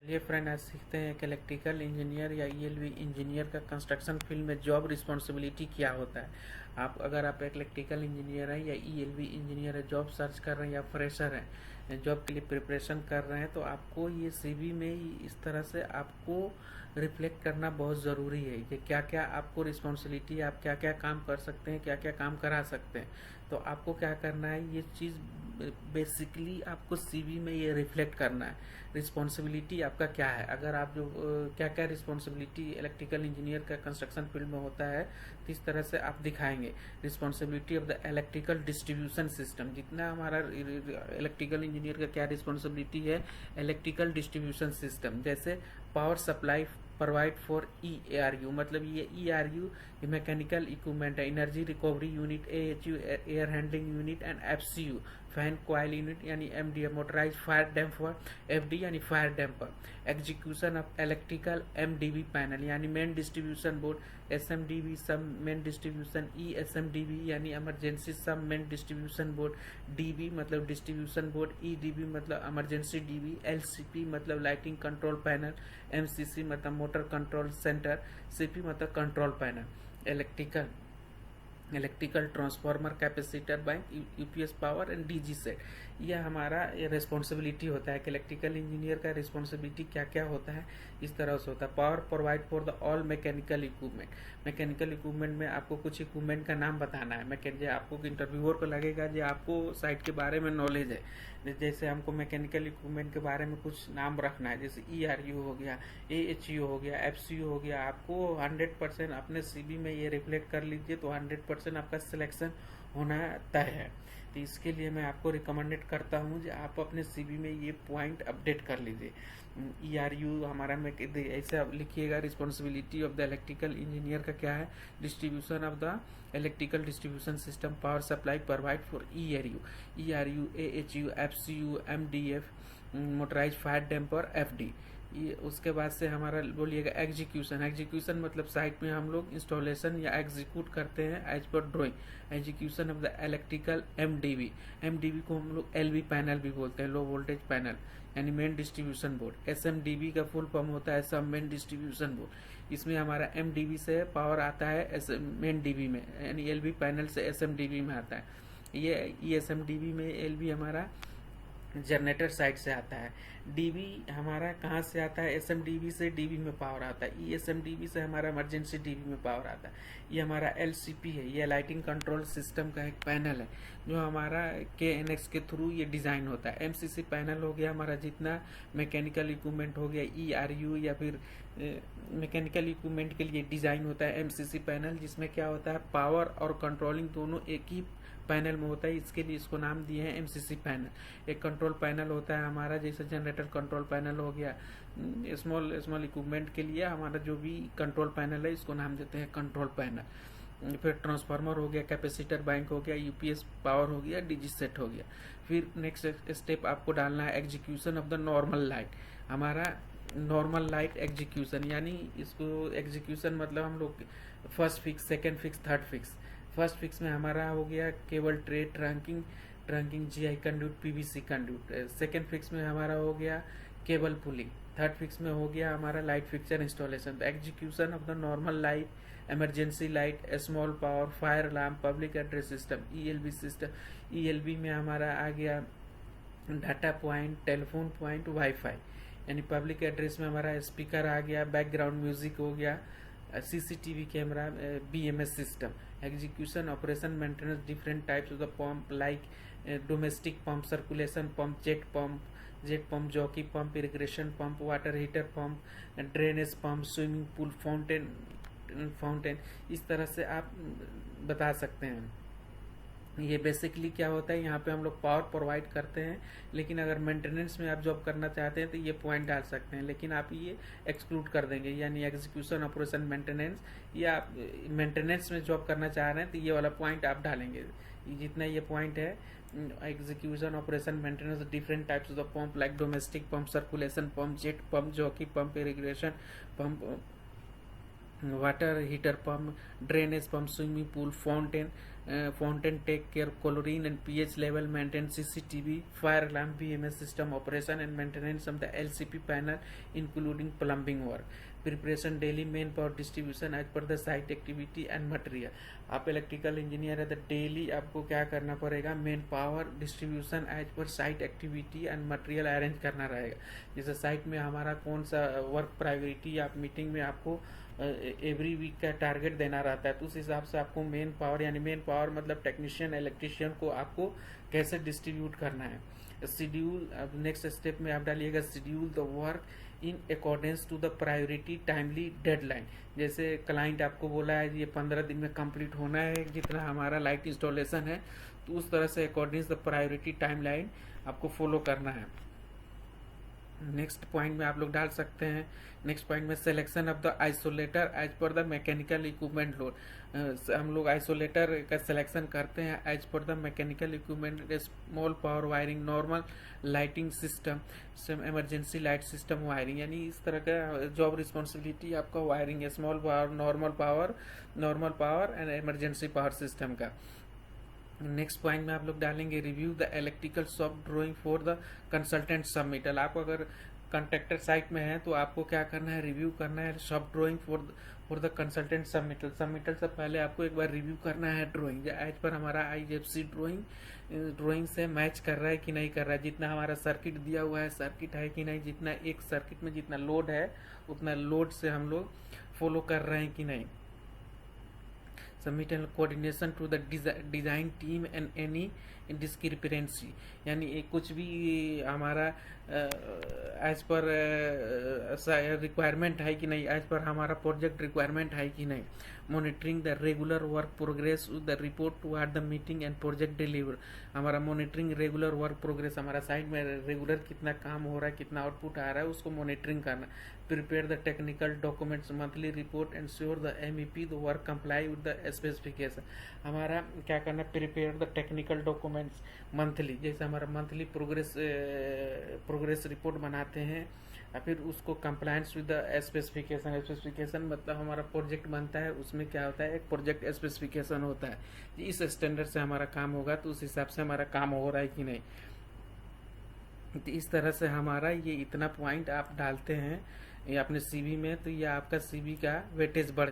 ये फ्रेंड आज सीखते हैं कि इलेक्ट्रिकल इंजीनियर या ईएलवी इंजीनियर का कंस्ट्रक्शन फील्ड में जॉब रिस्पॉन्सिबिलिटी क्या होता है। अगर आप एक इलेक्ट्रिकल इंजीनियर हैं या ईएलवी इंजीनियर है, जॉब सर्च कर रहे हैं या फ्रेशर हैं, जॉब के लिए प्रिपरेशन कर रहे हैं, तो आपको ये सीवी में इस तरह से आपको रिफ्लेक्ट करना बहुत ज़रूरी है कि क्या क्या आपको रिस्पॉन्सिबिलिटी है, आप क्या क्या काम कर सकते हैं, क्या क्या काम करा सकते हैं। तो आपको क्या करना है, ये चीज़ बेसिकली आपको सीवी में ये रिफ्लेक्ट करना है। रिस्पॉन्सिबिलिटी आपका क्या है, अगर आप जो क्या क्या रिस्पॉन्सिबिलिटी इलेक्ट्रिकल इंजीनियर का कंस्ट्रक्शन फील्ड में होता है, तो इस तरह से आप दिखाएंगे। Responsibility of the electrical distribution system, जितना हमारा इलेक्ट्रिकल इंजीनियर का क्या रिस्पॉन्सिबिलिटी है, इलेक्ट्रिकल डिस्ट्रीब्यूशन सिस्टम, जैसे power supply provide for ERU, मतलब ये ERU ये मैकेनिकल इक्विपमेंट है, energy recovery unit, AHU air handling unit, and FCU fan coil unit यानी MDF motorise fire damper, FD यानी fire damper. Execution of electrical MDB panel यानी main distribution board, SMDB सब main distribution, ESMDB यानी emergency सब main distribution board, DB मतलब distribution board, EDB मतलब emergency DB, LCP मतलब lighting control panel, MCC मतलब motor control centre, CP मतलब control panel. Electrical transformer, capacitor bank, UPS power and DG set, यह हमारा ये रिस्पॉन्सिबिलिटी होता है कि इलेक्ट्रिकल इंजीनियर का रिस्पॉन्सिबिलिटी क्या क्या होता है, इस तरह से होता है। Power provide for the all mechanical equipment, mechanical equipment में आपको कुछ इक्विपमेंट का नाम बताना है। आपको इंटरव्यूअर को लगेगा जो आपको साइट के बारे में नॉलेज है, जैसे हमको मैकेनिकल इक्विपमेंट के बारे में कुछ नाम रखना है, जैसे ERU हो गया, AHU हो गया, FCU हो गया। आपको 100% अपने CV में ये रिफ्लेक्ट कर लीजिए तो 100% आपका सिलेक्शन होना तय है। तो इसके लिए मैं आपको रिकमेंडेड करता हूँ कि आप अपने CV में ये पॉइंट अपडेट कर लीजिए। ERU हमारा में ऐसे आप लिखिएगा, responsibility of the electrical engineer का क्या है, distribution of the electrical distribution system power supply provide for ERU, AHU, FCU, MDF motorise fire damper, FD। ये उसके बाद से हमारा बोलिएगा एग्जीक्यूशन मतलब साइट में हम लोग इंस्टॉलेशन या एग्जीक्यूट करते हैं as per drawing. Execution of the electrical MDB को हम लोग LV पैनल भी बोलते हैं, लो वोल्टेज पैनल यानी मेन डिस्ट्रीब्यूशन बोर्ड। SMDB का फुल फॉर्म होता है सब मेन डिस्ट्रीब्यूशन बोर्ड। इसमें हमारा MDB से पावर आता है मेन DB में, यानी LV पैनल से SMDB में आता है। ये ESMDB में LV हमारा जनरेटर साइड से आता है। DB हमारा कहाँ से आता है, SMDB से DB में पावर आता है। ESMDB से हमारा इमरजेंसी DB में पावर आता है। ये हमारा LCP है, ये लाइटिंग कंट्रोल सिस्टम का एक पैनल है जो हमारा KNX के थ्रू ये डिज़ाइन होता है। MCC पैनल हो गया हमारा जितना मैकेनिकल इक्विपमेंट हो गया, ERU या फिर मैकेनिकल इक्विपमेंट के लिए डिज़ाइन होता है MCC पैनल, जिसमें क्या होता है पावर और कंट्रोलिंग दोनों एक ही पैनल में होता है। इसके लिए इसको नाम दिए हैं MCC पैनल। एक कंट्रोल पैनल होता है हमारा, जैसे जनरेटर कंट्रोल पैनल हो गया, स्मॉल इक्विपमेंट के लिए हमारा जो भी कंट्रोल पैनल है इसको नाम देते हैं कंट्रोल पैनल। फिर ट्रांसफार्मर हो गया, कैपेसिटर बैंक हो गया, UPS पावर हो गया, DG सेट हो गया। फिर नेक्स्ट स्टेप आपको डालना है execution of the normal light. हमारा नॉर्मल लाइट एग्जीक्यूशन यानी इसको एग्जीक्यूशन मतलब हम लोग first fix, second fix, third fix. First fix में हमारा हो गया cable tray, trunking GI conduit, PVC conduit. Second fix में हमारा हो गया केबल पुलिंग। थर्ड फिक्स में हो गया हमारा light fixer installation. Execution of the normal light, emergency light, small power, fire alarm, public address system, ELB system. ELB में हमारा आ गया data point, telephone point, wifi यानी पब्लिक एड्रेस में हमारा स्पीकर आ गया, बैकग्राउंड म्यूजिक हो गया, CCTV camera, BMS system. Execution operation maintenance different types of the pump like domestic pump, circulation pump, jet pump, jockey pump, irrigation pump, water heater pump, drainage pump, swimming pool, fountain. इस तरह से आप बता सकते हैं। ये basically क्या होता है, यहाँ पे हम लोग पावर प्रोवाइड करते हैं, लेकिन अगर मेंटेनेंस में आप जॉब करना चाहते हैं तो ये पॉइंट डाल सकते हैं, लेकिन आप ये एक्सक्लूड कर देंगे, यानी एग्जीक्यूशन ऑपरेशन मेंटेनेंस, या आप मेंटेनेंस में जॉब करना चाह रहे हैं तो ये वाला पॉइंट आप डालेंगे। जितना ये पॉइंट है execution operation maintenance different types of pump like domestic pump, circulation pump, jet pump, jockey pump, irrigation pump, water heater pump, drainage pump, swimming pool, fountain, fountain take care, chlorine and pH level, maintain CCTV, fire alarm, BMS system operation and maintenance of the LCP panel including plumbing work. Preparation daily main power distribution as per the site activity and material. आप electrical engineer है तो daily आपको क्या करना पड़ेगा, main power distribution as per site activity and material arrange करना रहेगा। जैसे साइट में हमारा कौन सा वर्क प्रायोरिटी, आप मीटिंग में आपको एवरी वीक का टारगेट देना रहता है, तो उस हिसाब से आपको मेन पावर यानी मेन पावर मतलब टेक्नीशियन इलेक्ट्रिशियन को आपको कैसे डिस्ट्रीब्यूट करना है। शेड्यूल, अब नेक्स्ट स्टेप में आप डालिएगा schedule the work in accordance to the priority timely deadline. जैसे क्लाइंट आपको बोला है ये 15 दिन में कंप्लीट होना है जितना हमारा लाइट इंस्टॉलेशन है, तो उस तरह से अकॉर्डिंग द प्रायोरिटी टाइमलाइन आपको फॉलो करना है। नेक्स्ट पॉइंट में आप लोग डाल सकते हैं, नेक्स्ट पॉइंट में selection of the isolator as per the mechanical equipment load. हम लोग आइसोलेटर का सिलेक्शन करते हैं as per the mechanical equipment, small power wiring, normal lighting system, emergency light system wiring, यानी इस तरह का जॉब रिस्पॉन्सिबिलिटी आपका वायरिंग है, small power, normal power and emergency power system का। नेक्स्ट पॉइंट में आप लोग डालेंगे review the electrical soft drawing for the consultant submittal. आप अगर कॉन्ट्रैक्टर साइट में है तो आपको क्या करना है, रिव्यू करना है soft drawing for the consultant submittal से पहले आपको एक बार रिव्यू करना है ड्राइंग एज पर हमारा IFC ड्राइंग से मैच कर रहा है कि नहीं कर रहा है, जितना हमारा सर्किट दिया हुआ है सर्किट है कि नहीं, जितना एक सर्किट में जितना लोड है उतना लोड से हम लोग फॉलो कर रहे हैं कि नहीं। Submit and coordination to the design team and any discrepancy, यानी कुछ भी हमारा एज पर रिक्वायरमेंट है कि नहीं, एज पर हमारा प्रोजेक्ट रिक्वायरमेंट है कि नहीं। Monitoring the regular work progress the report toward the meeting and project deliver. हमारा मॉनिटरिंग रेगुलर वर्क प्रोग्रेस, हमारा साइड में रेगुलर कितना काम हो रहा है, कितना आउटपुट आ रहा है, उसको मॉनिटरिंग करना। Prepare the technical documents monthly report and sure the MEP the work comply with the specification. हमारा क्या करना, prepare the technical documents monthly, जैसे हमारा मंथली प्रोग्रेस रिपोर्ट बनाते हैं या फिर उसको कंप्लायंस विद द स्पेसिफिकेशन मतलब हमारा प्रोजेक्ट बनता है, उसमें क्या होता है एक प्रोजेक्ट स्पेसिफिकेशन होता है, इस स्टैंडर्ड से हमारा काम होगा तो उस हिसाब से हमारा काम हो रहा है कि नहीं। तो इस तरह से हमारा ये इतना पॉइंट आप डालते हैं ये अपने CV में, तो ये आपका CV का वेटेज बढ़